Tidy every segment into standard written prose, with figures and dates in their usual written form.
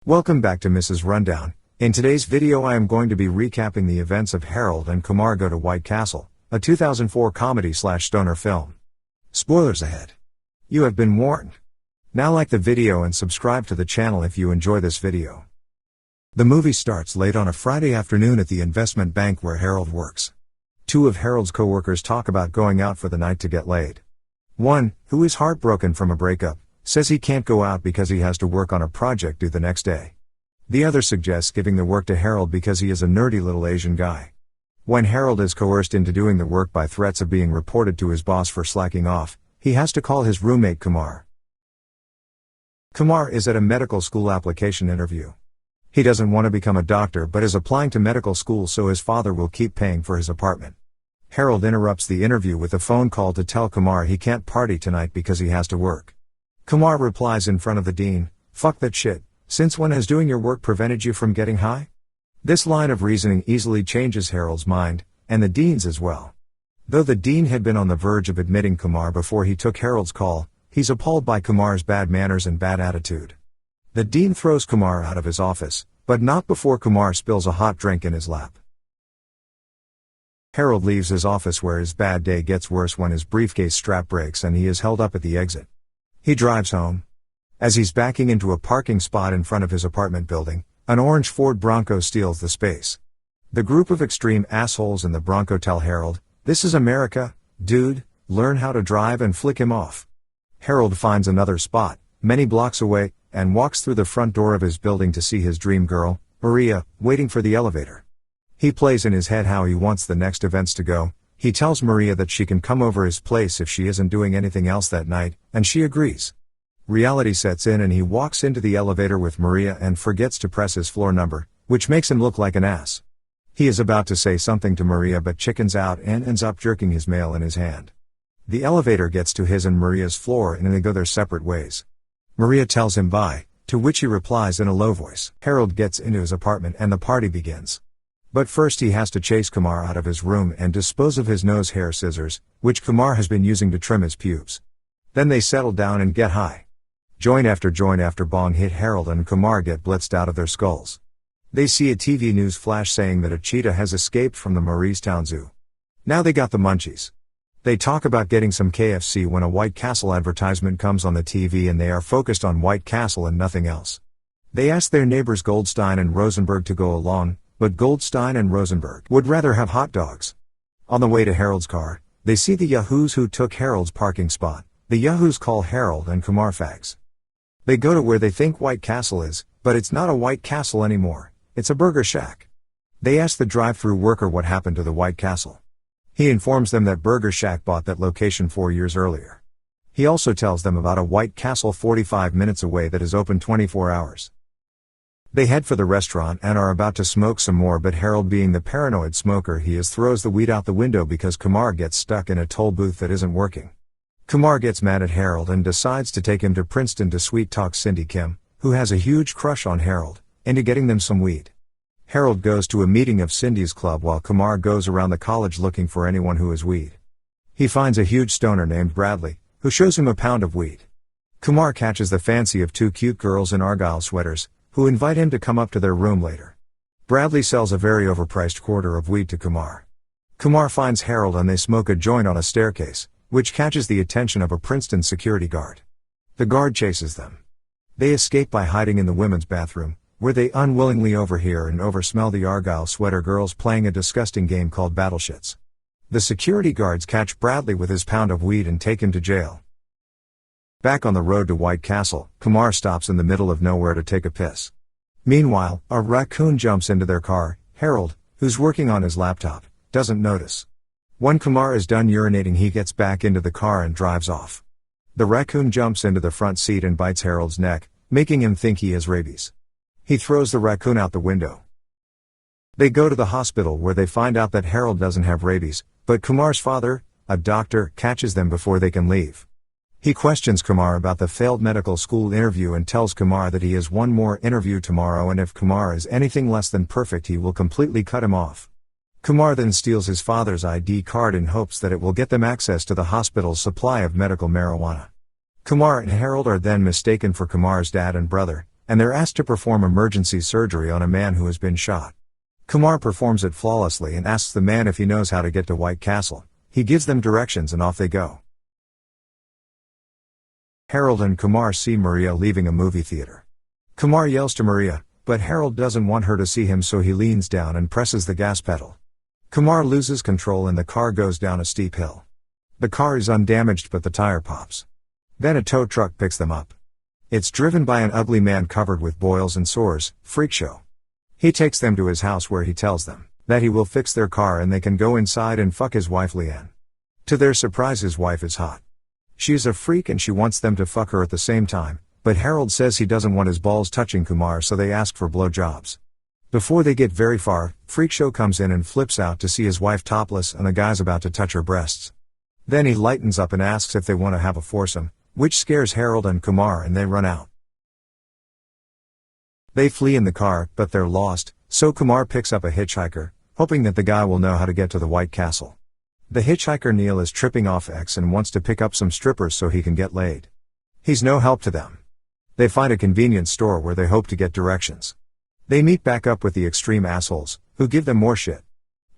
Welcome back to Mrs. Rundown. In today's video I am going to be recapping the events of Harold and Kumar Go to White Castle, a 2004 comedy/stoner film. Spoilers ahead. You have been warned. Now like the video and subscribe to the channel if you enjoy this video. The movie starts late on a Friday afternoon at the investment bank where Harold works. Two of Harold's co-workers talk about going out for the night to get laid. One, who is heartbroken from a breakup, says he can't go out because he has to work on a project due the next day. The other suggests giving the work to Harold because he is a nerdy little Asian guy. When Harold is coerced into doing the work by threats of being reported to his boss for slacking off, he has to call his roommate Kumar. Kumar is at a medical school application interview. He doesn't want to become a doctor but is applying to medical school so his father will keep paying for his apartment. Harold interrupts the interview with a phone call to tell Kumar he can't party tonight because he has to work. Kumar replies in front of the dean, "Fuck that shit, since when has doing your work prevented you from getting high?" This line of reasoning easily changes Harold's mind, and the dean's as well. Though the dean had been on the verge of admitting Kumar before he took Harold's call, he's appalled by Kumar's bad manners and bad attitude. The dean throws Kumar out of his office, but not before Kumar spills a hot drink in his lap. Harold leaves his office where his bad day gets worse when his briefcase strap breaks and he is held up at the exit. He drives home. As he's backing into a parking spot in front of his apartment building, an orange Ford Bronco steals the space. The group of extreme assholes in the Bronco tell Harold, "This is America, dude, learn how to drive," and flick him off. Harold finds another spot, many blocks away, and walks through the front door of his building to see his dream girl, Maria, waiting for the elevator. He plays in his head how he wants the next events to go. He tells Maria that she can come over his place if she isn't doing anything else that night, and she agrees. Reality sets in and he walks into the elevator with Maria and forgets to press his floor number, which makes him look like an ass. He is about to say something to Maria but chickens out and ends up jerking his mail in his hand. The elevator gets to his and Maria's floor and they go their separate ways. Maria tells him bye, to which he replies in a low voice. Harold gets into his apartment and the party begins. But first he has to chase Kumar out of his room and dispose of his nose hair scissors, which Kumar has been using to trim his pubes. Then they settle down and get high. Joint after bong hit Harold and Kumar get blitzed out of their skulls. They see a TV news flash saying that a cheetah has escaped from the Morristown Zoo. Now they got the munchies. They talk about getting some KFC when a White Castle advertisement comes on the TV and they are focused on White Castle and nothing else. They ask their neighbors Goldstein and Rosenberg to go along, but Goldstein and Rosenberg would rather have hot dogs. On the way to Harold's car, they see the yahoos who took Harold's parking spot. The yahoos call Harold and Kumar fags. They go to where they think White Castle is, but it's not a White Castle anymore, it's a burger shack. They ask the drive-thru worker what happened to the White Castle. He informs them that Burger Shack bought that location 4 years earlier. He also tells them about a White Castle 45 minutes away that is open 24 hours. They head for the restaurant and are about to smoke some more but Harold, being the paranoid smoker he is, throws the weed out the window because Kumar gets stuck in a toll booth that isn't working. Kumar gets mad at Harold and decides to take him to Princeton to sweet-talk Cindy Kim, who has a huge crush on Harold, into getting them some weed. Harold goes to a meeting of Cindy's club while Kumar goes around the college looking for anyone who has weed. He finds a huge stoner named Bradley, who shows him a pound of weed. Kumar catches the fancy of two cute girls in Argyle sweaters, who invite him to come up to their room later. Bradley sells a very overpriced quarter of weed to Kumar. Kumar finds Harold and they smoke a joint on a staircase, which catches the attention of a Princeton security guard. The guard chases them. They escape by hiding in the women's bathroom, where they unwillingly overhear and oversmell the Argyle sweater girls playing a disgusting game called Battleshits. The security guards catch Bradley with his pound of weed and take him to jail. Back on the road to White Castle, Kumar stops in the middle of nowhere to take a piss. Meanwhile, a raccoon jumps into their car. Harold, who's working on his laptop, doesn't notice. When Kumar is done urinating he gets back into the car and drives off. The raccoon jumps into the front seat and bites Harold's neck, making him think he has rabies. He throws the raccoon out the window. They go to the hospital where they find out that Harold doesn't have rabies, but Kumar's father, a doctor, catches them before they can leave. He questions Kumar about the failed medical school interview and tells Kumar that he has one more interview tomorrow and if Kumar is anything less than perfect he will completely cut him off. Kumar then steals his father's ID card in hopes that it will get them access to the hospital's supply of medical marijuana. Kumar and Harold are then mistaken for Kumar's dad and brother, and they're asked to perform emergency surgery on a man who has been shot. Kumar performs it flawlessly and asks the man if he knows how to get to White Castle. He gives them directions and off they go. Harold and Kumar see Maria leaving a movie theater. Kumar yells to Maria, but Harold doesn't want her to see him, so he leans down and presses the gas pedal. Kumar loses control and the car goes down a steep hill. The car is undamaged but the tire pops. Then a tow truck picks them up. It's driven by an ugly man covered with boils and sores, freak show. He takes them to his house where he tells them that he will fix their car and they can go inside and fuck his wife Leanne. To their surprise, his wife is hot. She is a freak and she wants them to fuck her at the same time, but Harold says he doesn't want his balls touching Kumar, so they ask for blowjobs. Before they get very far, Freak Show comes in and flips out to see his wife topless and the guy's about to touch her breasts. Then he lightens up and asks if they want to have a foursome, which scares Harold and Kumar and they run out. They flee in the car, but they're lost, so Kumar picks up a hitchhiker, hoping that the guy will know how to get to the White Castle. The hitchhiker Neil is tripping off X and wants to pick up some strippers so he can get laid. He's no help to them. They find a convenience store where they hope to get directions. They meet back up with the extreme assholes, who give them more shit.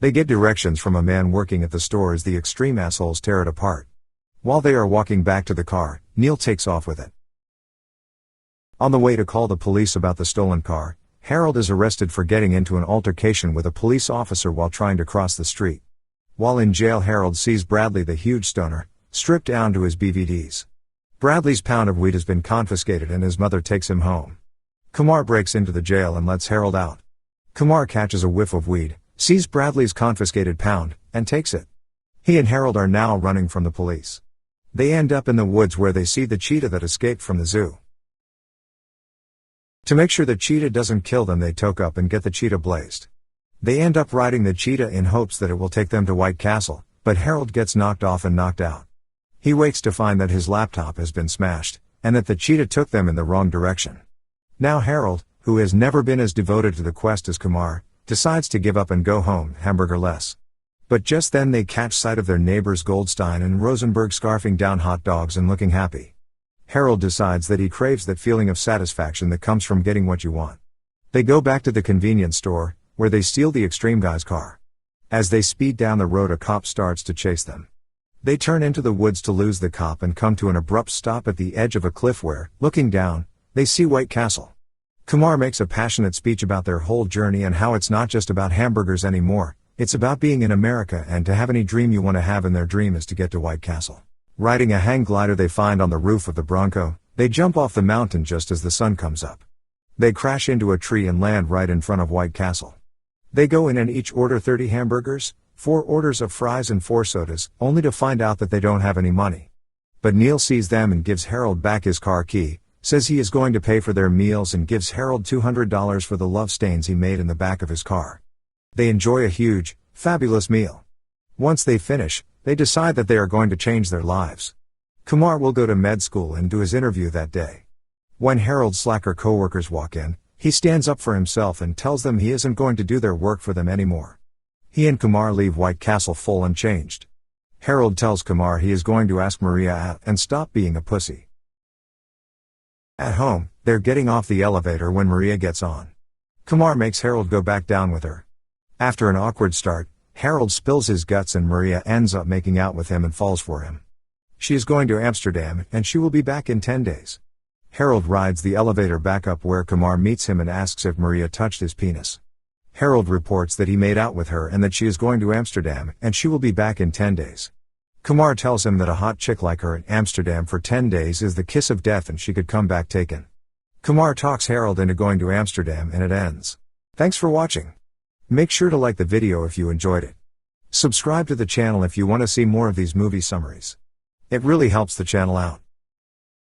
They get directions from a man working at the store as the extreme assholes tear it apart. While they are walking back to the car, Neil takes off with it. On the way to call the police about the stolen car, Harold is arrested for getting into an altercation with a police officer while trying to cross the street. While in jail, Harold sees Bradley the huge stoner, stripped down to his BVDs. Bradley's pound of weed has been confiscated and his mother takes him home. Kumar breaks into the jail and lets Harold out. Kumar catches a whiff of weed, sees Bradley's confiscated pound, and takes it. He and Harold are now running from the police. They end up in the woods where they see the cheetah that escaped from the zoo. To make sure the cheetah doesn't kill them, they toke up and get the cheetah blazed. They end up riding the cheetah in hopes that it will take them to White Castle, but Harold gets knocked off and knocked out. He wakes to find that his laptop has been smashed, and that the cheetah took them in the wrong direction. Now Harold, who has never been as devoted to the quest as Kumar, decides to give up and go home, hamburger-less. But just then they catch sight of their neighbors Goldstein and Rosenberg scarfing down hot dogs and looking happy. Harold decides that he craves that feeling of satisfaction that comes from getting what you want. They go back to the convenience store, where they steal the extreme guy's car. As they speed down the road, a cop starts to chase them. They turn into the woods to lose the cop and come to an abrupt stop at the edge of a cliff where, looking down, they see White Castle. Kumar makes a passionate speech about their whole journey and how it's not just about hamburgers anymore, it's about being in America and to have any dream you want to have, and their dream is to get to White Castle. Riding a hang glider they find on the roof of the Bronco, they jump off the mountain just as the sun comes up. They crash into a tree and land right in front of White Castle. They go in and each order 30 hamburgers, 4 orders of fries and 4 sodas, only to find out that they don't have any money. But Neil sees them and gives Harold back his car key, says he is going to pay for their meals, and gives Harold $200 for the love stains he made in the back of his car. They enjoy a huge, fabulous meal. Once they finish, they decide that they are going to change their lives. Kumar will go to med school and do his interview that day. When Harold's slacker co-workers walk in, he stands up for himself and tells them he isn't going to do their work for them anymore. He and Kumar leave White Castle full and changed. Harold tells Kumar he is going to ask Maria out and stop being a pussy. At home, they're getting off the elevator when Maria gets on. Kumar makes Harold go back down with her. After an awkward start, Harold spills his guts and Maria ends up making out with him and falls for him. She is going to Amsterdam and she will be back in 10 days. Harold rides the elevator back up where Kumar meets him and asks if Maria touched his penis. Harold reports that he made out with her and that she is going to Amsterdam and she will be back in 10 days. Kumar tells him that a hot chick like her in Amsterdam for 10 days is the kiss of death and she could come back taken. Kumar talks Harold into going to Amsterdam and it ends. Thanks for watching. Make sure to like the video if you enjoyed it. Subscribe to the channel if you want to see more of these movie summaries. It really helps the channel out.